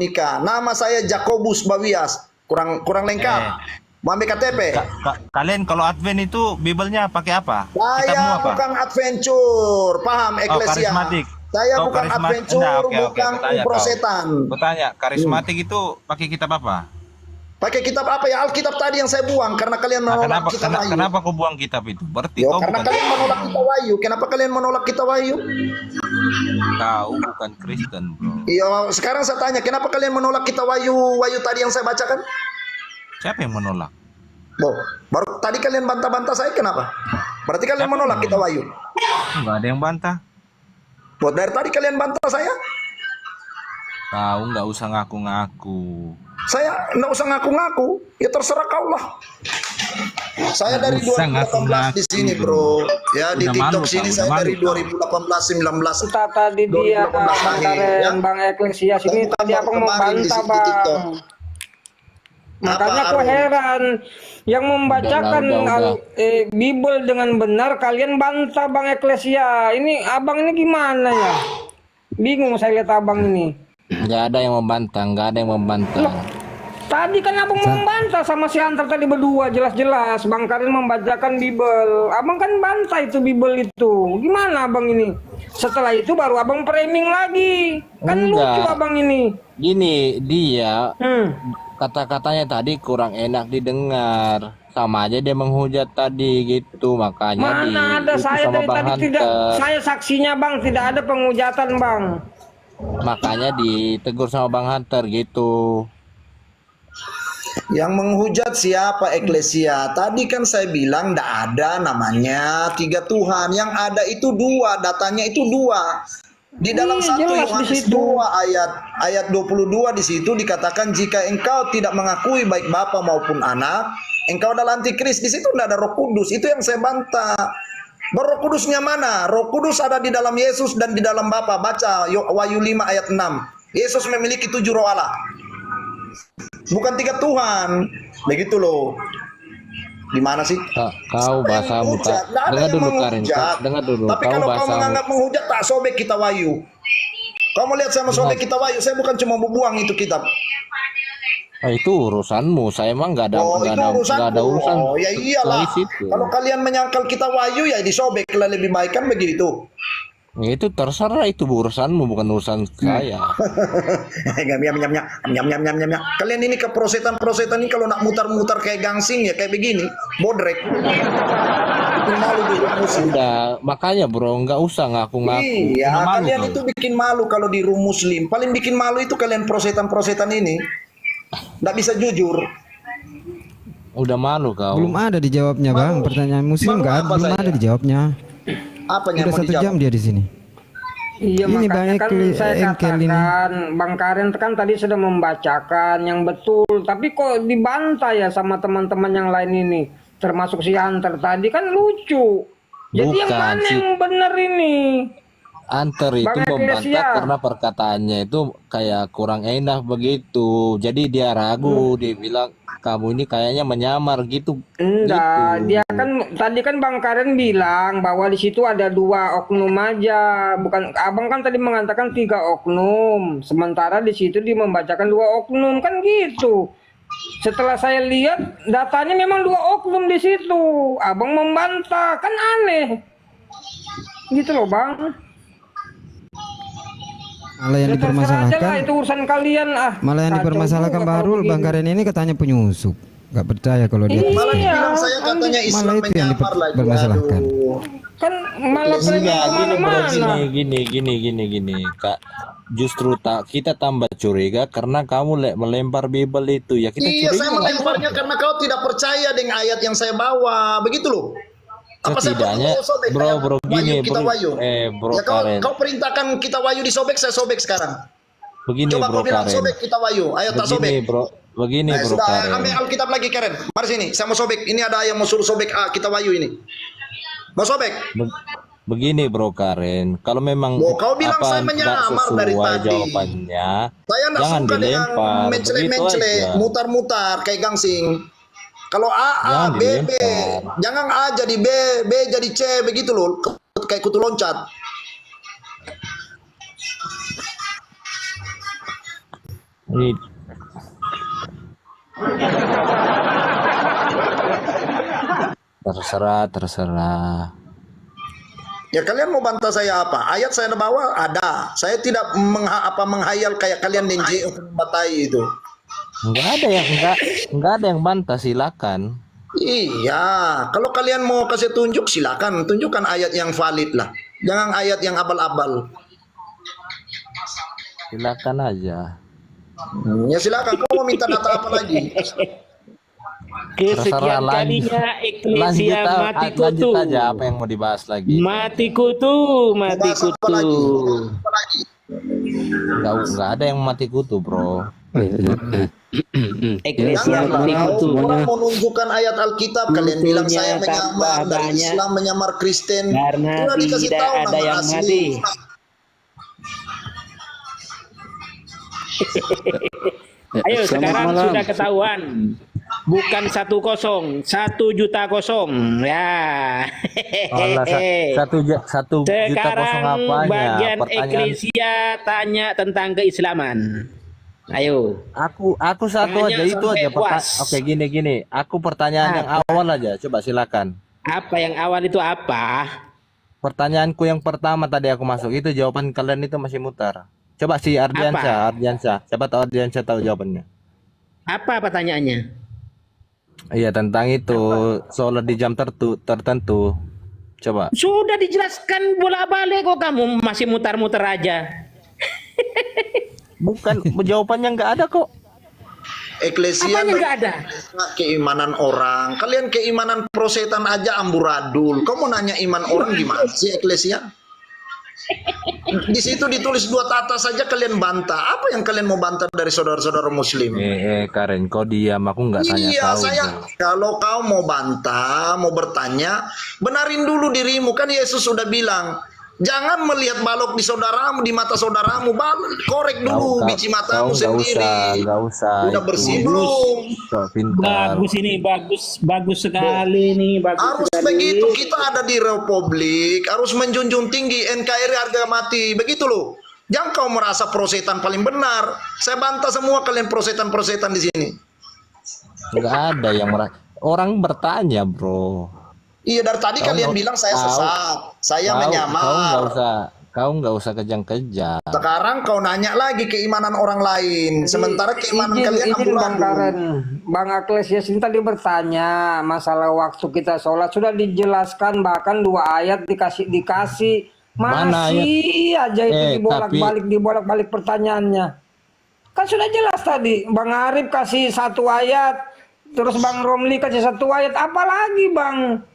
nikah. Nama saya Jakobus Bawias. Kurang lengkap. Mau ambil KTP? Kalian kalau Advent itu Biblenya pakai apa? Kitabmu Saya apa? bukan adventure, paham eklesia. Karismatik. Saya Oh, bukan karismatik. adventure, Nah, oke, bukan bertanya kau. prosetan. Bertanya, karismatik itu pakai kitab apa? Pakai kitab apa ya? Alkitab tadi yang saya buang karena kalian Nah, menolak kitab Wahyu. kenapa kau buang kitab itu? Berarti Yo, kau karena bukan kalian menolak kitab Wahyu. Kenapa kalian menolak kitab Wahyu? kau bukan Kristen, bro. Iya, sekarang saya tanya, kenapa kalian menolak kitab Wahyu tadi yang saya bacakan? Siapa yang menolak? Boh, baru tadi kalian bantah-bantah saya kenapa? Berarti kalian menolak kitab Wahyu. Enggak ada yang bantah. Boh, dari tadi kalian bantah saya. Kau nggak usah ngaku-ngaku. Saya nggak usah ngaku-ngaku, ya terserah kau lah. Saya dari Nggak usah 2018 di sini, bro. Ya di Udah TikTok malu, sini Kak, saya udah dari malu, 2018 19. Entah tadi dia 2018 lahir, ya. Bang Eklesias ini Bukan tadi baru abang kemarin di membantah di TikTok. bang. Makanya Apa, aku Arul? heran yang membacakan Udah. Bible dengan benar kalian bantah Bang Eklesias. Ini abang ini gimana ya? Bingung saya lihat abang ini. Nggak ada yang membantah, nggak ada yang membantah. Tadi kan abang membantah sama si Antar tadi berdua jelas-jelas Bang Karin membacakan Bible. Abang kan bantah itu Bible itu. Gimana abang ini? Setelah itu baru abang framing lagi. Kan Enggak. lucu abang ini. Gini, dia Hmm. kata-katanya tadi kurang enak didengar. Sama aja dia menghujat tadi gitu, makanya Mana ada itu saya sama dari Bang tadi tidak. Hunter. Saya saksinya Bang tidak ada penghujatan Bang. Makanya ditegur sama Bang Hunter gitu. Yang menghujat siapa eklesia? Tadi kan saya bilang tidak ada namanya tiga Tuhan. Yang ada itu dua, datanya itu dua. Di dalam Iya, 1 jelas di Yohanes situ. 2 ayat 22 di situ dikatakan jika engkau tidak mengakui baik Bapa maupun Anak, engkau adalah antikris. Di situ tidak ada Roh Kudus. Itu yang saya bantah. Roh Kudusnya mana? Roh Kudus ada di dalam Yesus dan di dalam Bapa. Baca Wahyu 5 ayat 6. Yesus memiliki 7 roh Allah. Bukan tiga Tuhan. Begitu loh. Di mana sih? Kau bahasamu tak. Dengar dulu Karin, dengar dulu. Tapi Kau kalau kau bahasamu. menganggap menghujat, tak sobek kita Wahyu. Kamu lihat sama sobek kita Wahyu, saya bukan cuma membuang itu kitab. Itu urusanmu. Saya emang nggak ada Oh, itu nggak ada urusan. Oh, ya iyalah. soal situ. Kalau kalian menyangkal kita Wahyu ya disobek lah lebih baik kan begitu. Ya, itu terserah, itu urusanmu bukan urusan saya. Kalian ini keprosetan ini kalau nak mutar-mutar kayak gangsing ya kayak begini, bodrek. Bikin malu di ruang muslim. Udah, makanya bro, nggak usah ngaku-ngaku. Iya, Udah malu kalian kau. itu bikin malu kalau di ruang muslim. Paling bikin malu itu kalian prosetan-prosetan ini. Nggak bisa jujur. Udah malu kau. Belum ada dijawabnya bang. Pertanyaan muslim Malu nggak apa belum saya? ada dijawabnya. Apanya Udah mau 1 dijawab? jam dia di sini. Iya Ini makanya Bang kan Ekli- saya Engkel ini. katakan Bang Karin kan tadi sudah membacakan yang betul, tapi kok dibantah ya sama teman-teman yang lain ini, termasuk si Hunter tadi kan lucu. Jadi yang Bukan, mana si- yang benar ini? Anter itu Bang membantah Eklesia. karena perkataannya itu kayak kurang enak begitu. Jadi dia ragu, dia bilang kamu ini kayaknya menyamar gitu. Enggak, Gitu. dia kan tadi kan Bang Karin bilang bahwa di situ ada 2 oknum aja, bukan abang kan tadi mengatakan 3 oknum, sementara di situ dia membacakan 2 oknum kan gitu. Setelah saya lihat datanya memang 2 oknum di situ, abang membantah kan aneh, gitu loh bang. Malah yang Ya, terserah aja lah, dipermasalahkan, itu urusan kalian ah. malah yang Kacau dipermasalahkan juga Bang kalau Arul, Bang begini. Karin ini katanya penyusup. Gak percaya kalau dia. Malah Iya, dibilang saya katanya Islam Malah itu yang menyamar lagi. dipermasalahkan. Aduh. Kan malah Enggak, framing gini bro, kemana-mana. gini, Kak. Justru kita tambah curiga karena kamu melempar Bible itu. Ya kita Iya, curiga. saya melemparnya karena kau tidak percaya dengan ayat yang saya bawa. Begitu loh. Apa saya Setidaknya, perlu sobek bro, kayak bro, Wahyu, gini, kita bro, Wahyu. bro Ya, Karen. kau perintahkan kita Wahyu disobek, saya sobek sekarang. Begini Coba bro kau bilang Karen. sobek kita Wahyu. Ayo tak sobek. Begini bro Sudah, Karen. ambil Alkitab lagi Karen. Mari sini, saya mau sobek. Ini ada yang mau suruh sobek kita Wahyu ini. Mau sobek? Begini bro Karen, kalau memang Loh, kau bilang saya tidak menyamar dari sesuai tadi. jawabannya, Saya nggak jangan suka dengan dilempar, mencele-mencele, begitu aja. mutar-mutar kayak gangsing. Kalau A, Jangan B, B, dilempar. jangan A jadi B, B jadi C, begitu loh, kayak kutu loncat. Ini terserah. Ya kalian mau bantah saya apa? Ayat saya bawa ada. Saya tidak menghayal kayak kalian NGO batai itu. Enggak ada yang bantah, silakan. Iya, kalau kalian mau kasih tunjuk silakan, tunjukkan ayat yang valid lah. Jangan ayat yang abal-abal. Silakan aja. Ya silakan. Kau mau minta data apa lagi? Kesekian kalinya Eklesia mati kutu. Lanjut aja apa yang mau dibahas lagi. Mati kutu. Bahas apa lagi? Apa lagi? Enggak ada yang mati kutu, bro. Eklesia Janganlah mati kutu. orang menunjukkan ayat Alkitab, kalian bilang saya Kutunya menyamar tambah dari banyak. Islam, menyamar Kristen. Karena Sudah dikasih tidak tahu ada nama yang asli. mati. Ayo sekarang sudah ketahuan. Bukan 1-0, 1.000.000 ya. Allah, satu juta kosong Sekarang apanya? bagian Pertanyaan Eklesia tanya tentang keislaman. Ayo. aku satu Tanya aja itu sampai aja. puas. Oke, gini. Aku pertanyaan yang awal aja. Coba silakan. Apa yang awal itu apa? Pertanyaanku yang pertama tadi aku masuk itu jawaban kalian itu masih mutar. Coba si Ardiansyah. Siapa tahu Ardiansyah tahu jawabannya. Apa pertanyaannya? Iya, tentang itu sholat di jam tertentu. Coba. Sudah dijelaskan bolak-balik kok kamu masih mutar-mutar aja. Bukan, jawabannya nggak ada kok. Eklesia Apanya nggak ada? keimanan orang. Kalian keimanan prosetan aja amburadul. Kau mau nanya iman orang gimana sih Eklesia? Di situ ditulis 2 tata saja kalian bantah. Apa yang kalian mau bantah dari saudara-saudara muslim? Karen, kau diam, aku nggak tanya Iya, tahu. saya kalau kau mau bantah, mau bertanya, benarin dulu dirimu. Kan Yesus sudah bilang, jangan melihat balok di saudaramu, di mata saudaramu. Korek dulu biji matamu sendiri. Nggak usah. Udah bersih belum? Pintar. Bagus ini, bagus sekali nih, bagus Harus sekali. begitu, kita ada di Republik, harus menjunjung tinggi NKRI harga mati. Begitu loh. Jangan kau merasa prosetan paling benar. Saya bantah semua kalian prosetan-prosetan di sini. Nggak ada yang orang bertanya, bro. Iya, dari tadi kalian bilang saya sesat, saya menyamar. Kau nggak usah kejang-kejang. Sekarang kau nanya lagi keimanan orang lain, sementara keimanan kalian Bang amburadul. Karen, Bang Aklesias ini tadi bertanya masalah waktu kita sholat sudah dijelaskan, bahkan 2 ayat dikasih Mana masih aja itu tapi- dibolak-balik pertanyaannya. Kan sudah jelas tadi, Bang Arif kasih 1 ayat, terus Bang Romli kasih 1 ayat, apalagi Bang?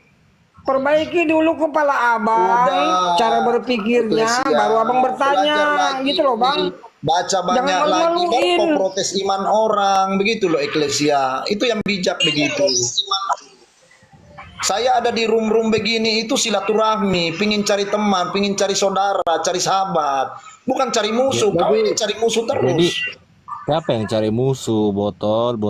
Perbaiki dulu kepala abang, Udah, cara berpikirnya, Eklesia, baru abang bertanya, belajar lagi. gitu loh Bang. Baca banyak Jangan lagi, malu-maluin. baru kau protes iman orang, begitu loh Eklesia. Itu yang bijak begitu. Saya ada di room-room begini itu silaturahmi, pingin cari teman, pingin cari saudara, cari sahabat, bukan cari musuh. Kau ini cari musuh terus. Jadi siapa yang cari musuh? Botol.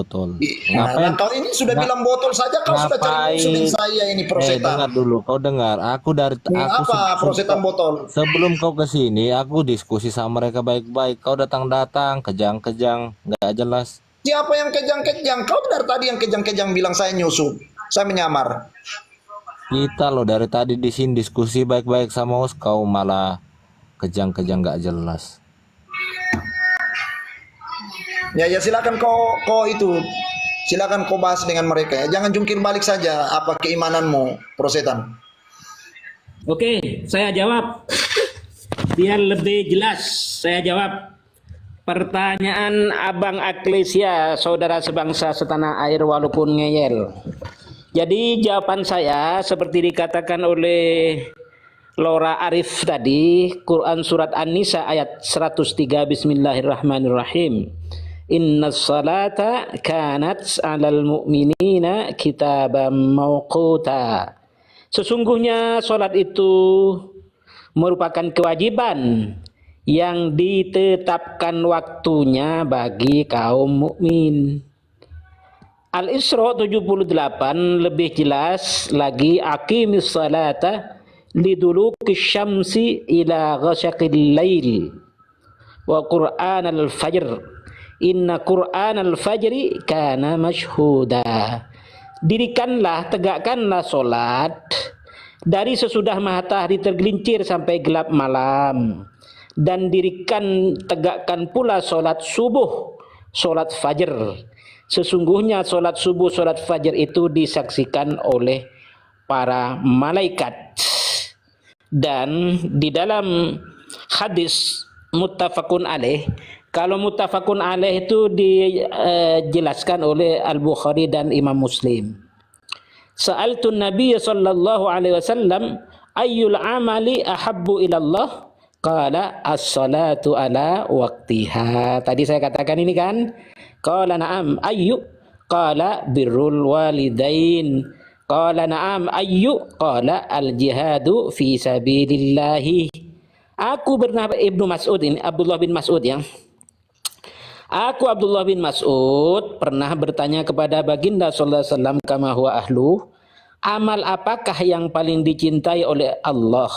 Nah, kau ini sudah bilang botol saja, kau sudah cari musuh dengan saya ini prosetan. Dengar dulu, kau dengar. Aku Apa prosetan botol? sebelum kau kesini, aku diskusi sama mereka baik-baik. Kau datang, kejang-kejang, nggak jelas. Siapa yang kejang-kejang? Kau dari tadi yang kejang-kejang bilang saya nyusup, saya menyamar. Kita loh dari tadi di sini diskusi baik-baik sama host, kau malah kejang-kejang nggak jelas. Ya silakan silakan kau bahas dengan mereka ya. Jangan jungkir balik saja apa keimananmu, prosetan. Oke, saya jawab. Biar lebih jelas, saya jawab. Pertanyaan Abang Aklesia, saudara sebangsa setanah air walaupun ngeyel. Jadi jawaban saya seperti dikatakan oleh Laura Arif tadi, Quran surat An-Nisa ayat 103, Bismillahirrahmanirrahim. Innas salata kanat 'alal mu'minina kitaban mawquta. Sesungguhnya salat itu merupakan kewajiban yang ditetapkan waktunya bagi kaum mukmin. Al-Isra 78 lebih jelas lagi, aqimis salata liduluki syamsi ila ghasaqil lail wa qur'an al-fajr Inna Qur'anal fajri kana mashhuda. Dirikanlah, tegakkanlah solat dari sesudah matahari tergelincir sampai gelap malam. Dan tegakkan pula solat subuh, solat fajar. Sesungguhnya solat subuh, solat fajar itu disaksikan oleh para malaikat. Dan di dalam hadis muttafaqun alaih, kalau muttafaqun alaih itu dijelaskan oleh Al-Bukhari dan Imam Muslim. Sa'altun Nabiy sallallahu alaihi wasallam ayyul amali ahabbu ilallah? Qala as-salatu ala waqtiha. Tadi saya katakan ini kan? Qala na'am ayyu? Qala birrul walidain. Qala na'am ayyu? Qala al-jihadu fi sabilillahi. Aku pernah Ibnu Mas'ud ini, Abdullah bin Mas'ud ya. Aku Abdullah bin Mas'ud pernah bertanya kepada baginda sallallahu alaihi wasallam kama huwa ahlu, amal apakah yang paling dicintai oleh Allah?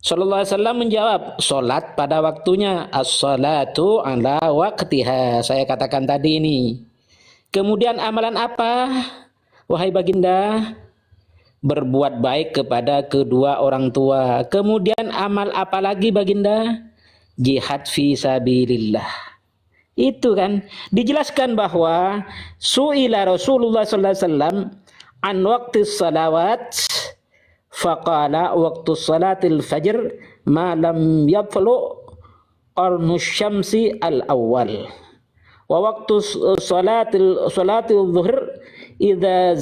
Sallallahu alaihi wasallam menjawab, salat pada waktunya, as-salatu ala waqtiha. Saya katakan tadi ini. Kemudian amalan apa? Wahai baginda, berbuat baik kepada kedua orang tua. Kemudian amal apa lagi baginda? Jihad fi sabilillah. Itu kan dijelaskan bahwa su'ila Rasulullah sallallahu alaihi wasallam an waqti salawat faqala waqtu salatil fajr ma lam yatlu qarnu syamsi al awal wa waqtu salatil dhuhr idza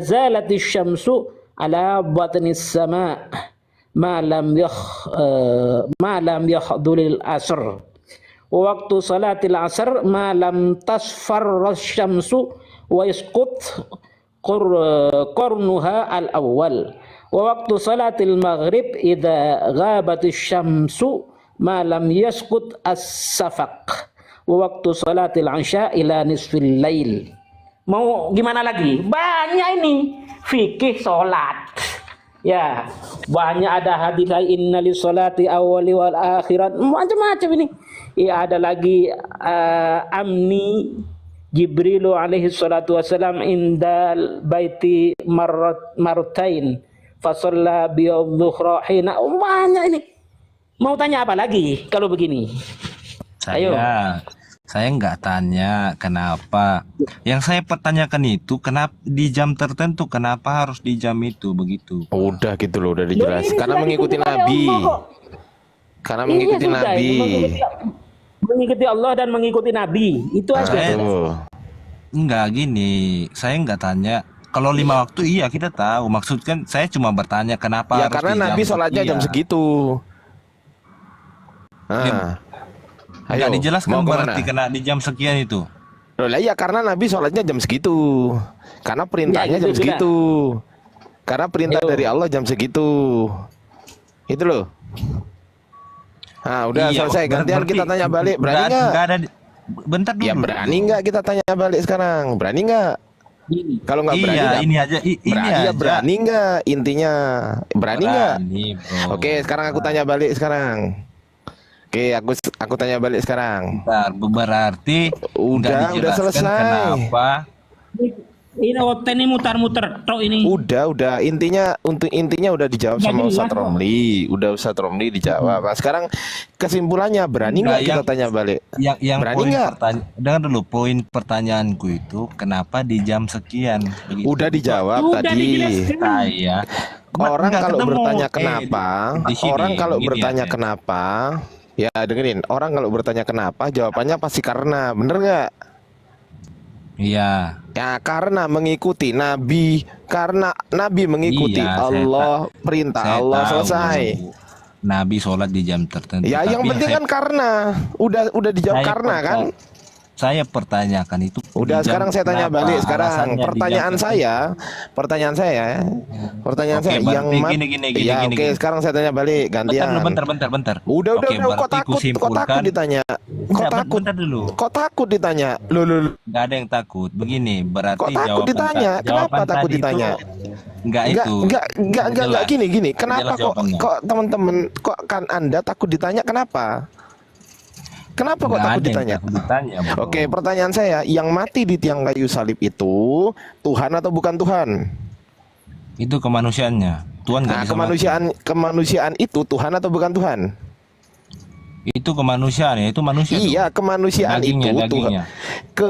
zalatis syamsu ala batnis sama ma lam yahdulil asr. Waktu salatil asar malam tasfar syamsu wa yasqut qarnuha al awal. Wa waktu salatil maghrib idza ghabatis syamsu malam yasqut as-safaq. Wa waktu salatil isya ila nisfil lail. Mau gimana lagi? Banyak ini fikih salat. Ya, banyak ada hadis inna lis salati awwali wal akhirat, macam-macam ini. Ya, ada lagi amni Jibrilu alaihi salatu wasalam indal baiti marratain fasalla biyadzuhra hina. Banyak ini. Mau tanya apa lagi kalau begini? Saya nggak tanya kenapa. Yang saya pertanyakan itu kenapa di jam tertentu, kenapa harus di jam itu begitu? Udah gitu loh, udah dijelas. Karena mengikuti Nabi. Karena mengikuti Nabi. Mengikuti Allah dan mengikuti Nabi. Itu aja. Enggak gini, saya nggak tanya. Kalau 5 waktu iya kita tahu. Maksud kan saya cuma bertanya kenapa ya harus karena di Nabi jam sholatnya jam segitu. Nggak dijelaskan berarti kena di jam sekian itu. Loh lah ya karena Nabi sholatnya jam segitu. Karena perintahnya jam segitu. Karena perintah dari Allah jam segitu. Itu loh. Nah udah selesai. Gantian kita tanya balik. Berani nggak? Bentar dulu. Ya berani nggak kita tanya balik sekarang? Berani nggak? Kalau nggak berani ini aja. Berani nggak? Intinya berani nggak? Oke sekarang aku tanya balik sekarang. Oke, aku tanya balik sekarang. Bentar, berarti udah selesai. Kenapa? Ini waktu ini mutar-mutar tok ini. Udah intinya udah dijawab sama Ustaz Romli. Udah Ustaz Romli dijawab. Nah, sekarang kesimpulannya berani nggak kita tanya balik? Yang berani nggak? Dengar dulu poin pertanyaanku itu kenapa di jam sekian? Begitu. Udah dijawab tadi. Saya orang kalau ketemu. Bertanya kenapa? Orang kalau bertanya kenapa? Ya dengerin, orang kalau bertanya kenapa, jawabannya pasti karena, bener nggak? Iya. Ya karena mengikuti Nabi, karena Nabi mengikuti Allah, perintah Allah selesai. Nabi sholat di jam tertentu. Ya yang penting kan karena, udah dijawab karena kan. Saya pertanyakan itu. Udah sekarang saya tanya balik sekarang. Pertanyaan saya yang gini, sekarang saya tanya balik gantian. Bentar. Udah kok takut ditanya. Kok takut ditanya? Loh. Enggak ada yang takut. Begini, berarti kok takut ditanya? Kenapa takut ditanya? Enggak gini. Kenapa kok teman-teman kok kan Anda takut ditanya kenapa? Kenapa kok Nggak takut ada yang ditanya? takut ditanya, bro. Oke, pertanyaan saya, yang mati di tiang kayu salib itu Tuhan atau bukan Tuhan? Itu kemanusiaannya. Tuhan nggak Nah, bisa kemanusiaan itu Tuhan atau bukan Tuhan? mati. Itu kemanusiaan ya, itu manusia. Iya, kemanusiaan Dagingnya, itu Tuhan. dagingnya.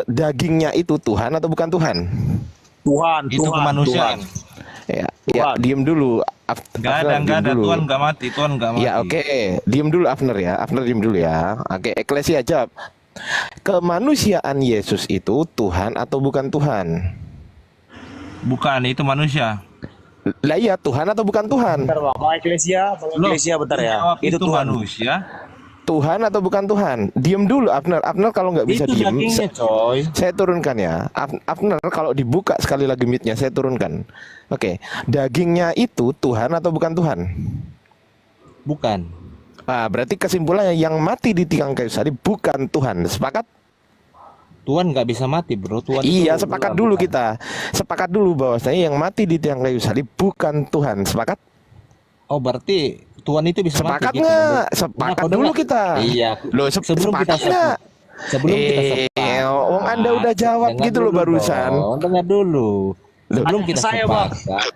Dagingnya itu Tuhan atau bukan Tuhan? Tuhan, Itu kemanusiaan. Ya, ya, diem dulu. Nggak ada. Tuhan nggak mati, Tuhan nggak mati. Ya, oke. Diem dulu Afner ya. Afner diem dulu ya. Oke, Eklesia jawab. Kemanusiaan Yesus itu Tuhan atau bukan Tuhan? Bukan, itu manusia. Lah iya, Tuhan atau bukan Tuhan? Bentar bang, Bang Eklesia bentar ya. Jawab Itu Tuhan. manusia. Tuhan atau bukan Tuhan? Diem dulu Afner. Afner kalau nggak bisa Itu diem, dagingnya, coy. saya turunkan ya. Afner kalau dibuka sekali lagi mic-nya saya turunkan. Oke, dagingnya itu Tuhan atau bukan Tuhan? Bukan. Ah, berarti kesimpulannya yang mati di tiang kayu salib bukan Tuhan. Sepakat? Tuhan nggak bisa mati, bro. Tuhan Iya, itu sepakat bukan. dulu kita. Sepakat dulu bahwasanya yang mati di tiang kayu salib bukan Tuhan. Sepakat? Oh, berarti Tuhan itu bisa Sepakat mati. nggak? Gitu. Sepakat Nah, dulu dengar. kita. Iya. Loh, sebelum kita sepakat nggak? sebelum kita sepakat. Wong Anda udah jawab Dengar gitu loh dulu barusan. dong, dengar dulu. Sebelum Tanya kita saya, Bang. sepakat.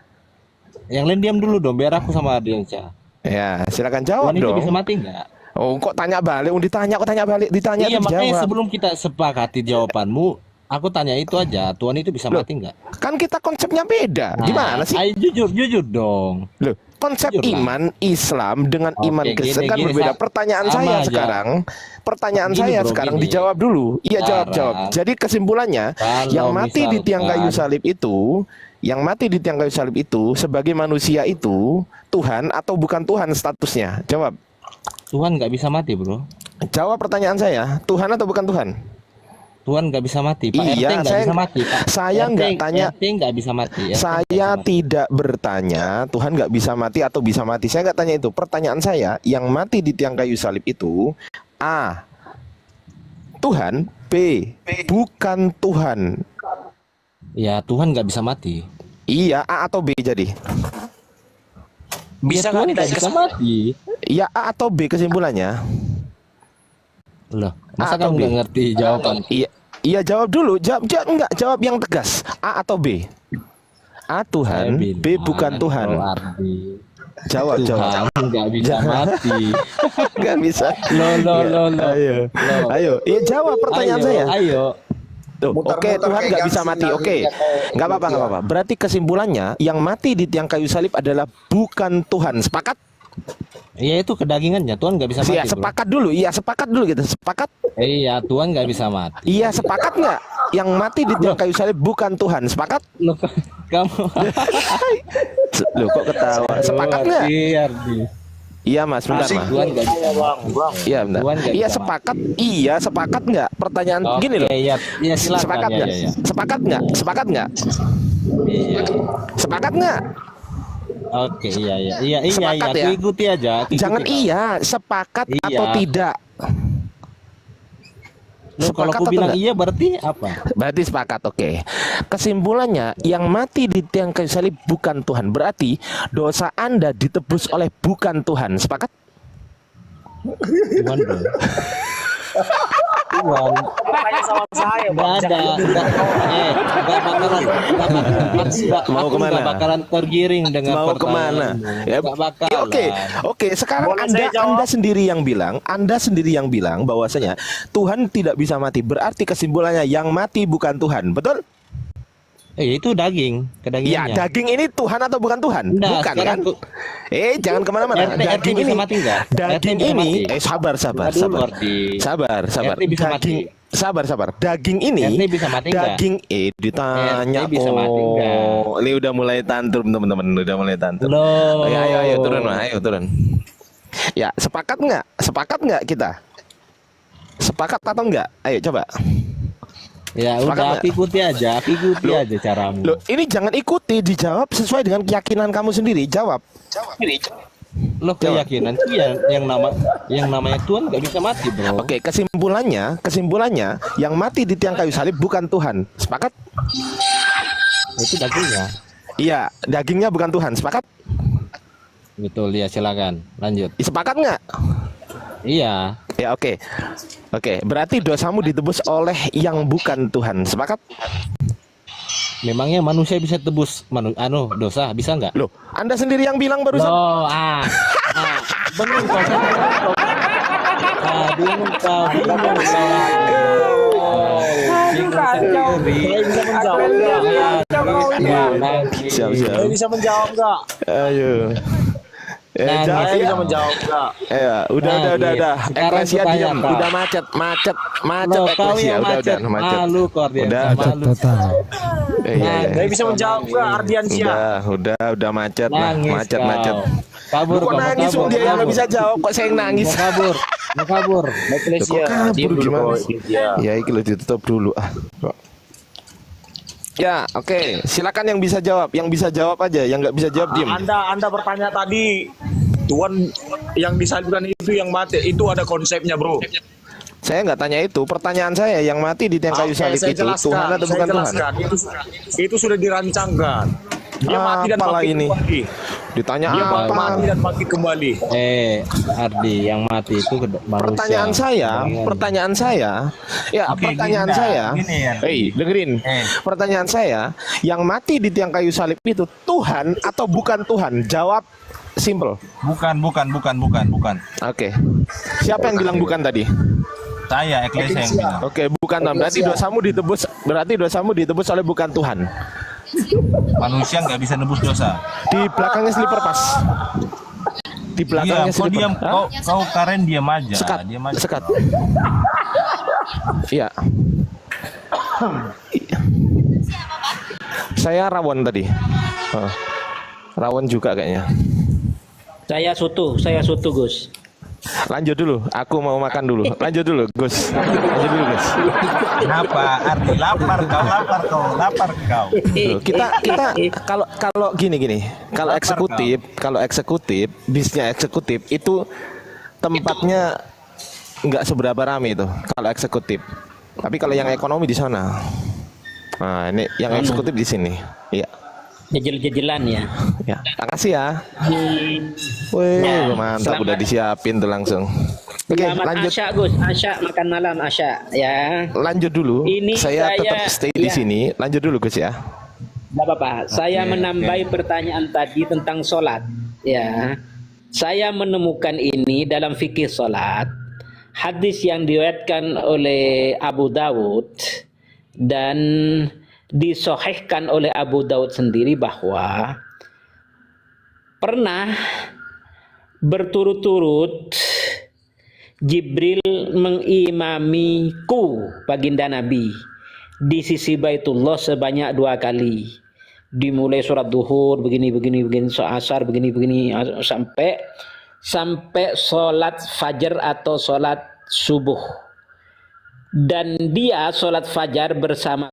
Yang lain diam dulu dong, biar aku sama Adiansyah. Ya, silakan jawab Tuhan itu dong. bisa mati nggak? Oh, kok tanya balik? Ditanya kok tanya balik? Ditanya Iya, terus makanya jawab. sebelum kita sepakati jawabanmu, aku tanya itu aja. Tuhan itu bisa Loh, mati nggak? Kan kita konsepnya beda. Nah, Gimana sih? Ayo jujur dong. Loh, konsep Jujur lah. iman Islam dengan Oke, iman Kristen kan gini, berbeda. Sa- Pertanyaan sama saya aja. sekarang, pertanyaan Gini, saya bro, sekarang gini. dijawab dulu. Iya, Sekarang, jawab. Jadi kesimpulannya, kalau yang mati di tiang misalkan- kayu salib itu, yang mati di tiang kayu salib itu sebagai manusia itu Tuhan atau bukan Tuhan statusnya? Jawab. Tuhan nggak bisa mati, bro. Jawab pertanyaan saya, Tuhan atau bukan Tuhan? Tuhan nggak bisa mati. Pak Iya, RT nggak saya- bisa mati. Pak. saya nggak tanya. RT nggak bisa mati. RT nggak Saya bisa mati. tidak bertanya Tuhan nggak bisa mati atau bisa mati. Saya nggak tanya itu. Pertanyaan saya, yang mati di tiang kayu salib itu A, Tuhan, B, bukan Tuhan. Ya, Tuhan nggak bisa mati. Iya, A atau B jadi? Bisa Ya, Tuhan nggak nggak ditanya bisa mati. Iya, A atau B kesimpulannya? Loh, masa atau kamu B? nggak ngerti jawaban? Iya, iya jawab dulu. Enggak, jawab yang tegas. A atau B? A Tuhan, Saya B bukan bilang, Tuhan. Bro Ardi, Jawab. Tuhan nggak bisa mati. Nggak bisa. Lo. Ayo, ayo. Iya jawab pertanyaan Ayo, saya. Ayo. Tuh, oke, Muter-muter Tuhan kayak nggak bisa Gansin mati. dari Oke, nggak apa-apa. Berarti kesimpulannya, yang mati di tiang kayu salib adalah bukan Tuhan. Sepakat? Iya, itu kedagingannya. Tuhan nggak bisa mati. Iya, Bro. sepakat dulu. Iya, sepakat dulu gitu. Sepakat? Iya, Tuhan nggak bisa mati. Iya, sepakat nggak? Yang mati di tiang kayu salib bukan Tuhan. Sepakat? Lo kamu. Loh, kok ketawa? Sepakat nggak? Ardi. Iya, Mas. Bentar, Mas. Tuhan nggak bisa. bang. Iya, bentar. Tuhan nggak Iya, bisa sepakat. Iya, sepakat nggak? Pertanyaan Oke, gini loh. Iya, iya silakan. Sepakat Ya, nggak? ya, ya. Sepakat nggak? Sepakat nggak? Iya. Sepakat nggak? Oke, iya. Sepakat Aku ya? ikuti aja. aku ikuti, Jangan Pak. iya, sepakat Iya. atau tidak. Loh, kalau Sepakat aku atau bilang enggak? iya berarti apa? Berarti sepakat, oke. Kesimpulannya, yang mati di tiang kayu salib bukan Tuhan. Berarti dosa Anda ditebus oleh bukan Tuhan. Sepakat? Tuhan dong. Tuhan. Tanya sama saya Nggak bang. ada. Nggak Mau aku kemana? nggak bakalan tergiring dengan Mau kemana? pertanyaanmu. Ya, Nggak bakalan. Oke. Sekarang Boleh saya jawab? Anda sendiri yang bilang bahwasanya Tuhan tidak bisa mati. Berarti kesimpulannya yang mati bukan Tuhan. Betul? Itu daging, Ya, kedagingannya. daging ini Tuhan atau bukan Tuhan? Nah, Bukan sekarang kan? Jangan kemana-mana. RT Daging bisa ini, mati nggak? daging RT bisa ini, mati. sabar. Tunggu dulu, Ardi. Sabar. RT bisa mati. Sabar. Daging ini, RT bisa mati nggak? daging ditanya. RT bisa mati nggak? Ini udah mulai tantrum teman-teman, udah mulai tantrum. Loh. Ayo turun, ayo turun. Ya, sepakat nggak kita? Sepakat atau enggak? Ayo coba. Ya Sepakat udah, nggak? aku ikuti aja caramu. Loh, ini jangan ikuti, dijawab sesuai dengan keyakinan kamu sendiri. Jawab. Lo keyakinan itu yang namanya Tuhan nggak bisa mati, bro. Oke, kesimpulannya yang mati di tiang kayu salib bukan Tuhan. Sepakat? Itu dagingnya. Iya, dagingnya bukan Tuhan. Sepakat? Betul ya, silakan lanjut. Sepakat nggak? Iya. Ya oke. Oke, berarti dosamu ditebus oleh yang bukan Tuhan. Sepakat? Memangnya manusia bisa tebus dosa, bisa nggak? Loh, Anda sendiri yang bilang barusan. Loh, bingung kau. Bingung kau. Kacau. Bisa menjawab nggak? Siap. Saya bisa menjawab nggak? Ayo. Nah, Jawab. Saya bisa menjawab nggak? Udah. Sekarang Eklesia aku diam. tanya, Kak. Udah macet Loh, kau Eklesia. yang macet. Macet. Malu kau dia. Udah. Malu. Total. Iya. Saya bisa menjawab nggak Ardiansyah? Udah macet lah. Nangis Macet. kau. Kabur Kok kau, mau nangis kabur, dia yang nggak bisa jawab, kok saya yang nangis. Mau kabur. Eklesia, Kok diam kabur dulu gimana? kau, Eklesia. Ya, iki lo ditutup dulu. Ya, oke. Silakan yang bisa jawab. Yang bisa jawab aja, yang nggak bisa jawab diem. Anda bertanya tadi, Tuhan yang disalibkan itu yang mati, itu ada konsepnya, bro. Saya nggak tanya itu. Pertanyaan saya, yang mati di tiang kayu salib saya itu Tuhan atau bukan Tuhan? Itu sudah dirancangkan. Dia mati dan Apalah bangkit ini? kembali. Ditanya Dia mati apa? dan bangkit kembali. Ardi, yang mati itu manusia. Pertanyaan saya, dengerin. Pertanyaan saya, yang mati di tiang kayu salib itu Tuhan atau bukan Tuhan? Jawab simple. Bukan. Oke. Siapa yang bilang bukan tadi? Saya Eklesia yang bilang. Oke, bukan Tuhan. Berarti dosamu ditebus oleh bukan Tuhan. Manusia nggak bisa nebus dosa. Di belakangnya slipper pas. Di belakangnya Kau slipper. diam, Hah? kau Karen diam aja. Sekat. Diam aja. Sekat. Iya. Saya rawon tadi. Rawon juga kayaknya. Saya soto Gus. Lanjut dulu, aku mau makan dulu. Lanjut dulu, Gus. Lanjut dulu, Gus. Kenapa? Ardi lapar kau. Loh, kita kalau gini. Kalau eksekutif, bisnya eksekutif itu tempatnya nggak seberapa rame itu kalau eksekutif. Tapi kalau yang ekonomi di sana. Nah, ini yang eksekutif di sini. Iya. Jejel-jejelan ya. Ya, makasih ya. Wih, Ya, mantap selamat. udah disiapin tuh langsung. Oke, Selamat lanjut. Asya Gus, Asya makan malam Asya ya. Lanjut dulu. Ini saya saya- tetap stay di ya. sini. Lanjut dulu, Gus ya. Tidak apa-apa. Saya menambahi pertanyaan tadi tentang sholat. Ya, saya menemukan ini dalam fikih sholat. Hadis yang diriwayatkan oleh Abu Dawud dan disohihkan oleh Abu Dawud sendiri bahwa pernah berturut-turut Jibril mengimamiku baginda Nabi di sisi Baitullah sebanyak 2 kali. Dimulai surat duhur begini asar begini sampai sholat fajar atau sholat subuh. Dan dia sholat fajar bersama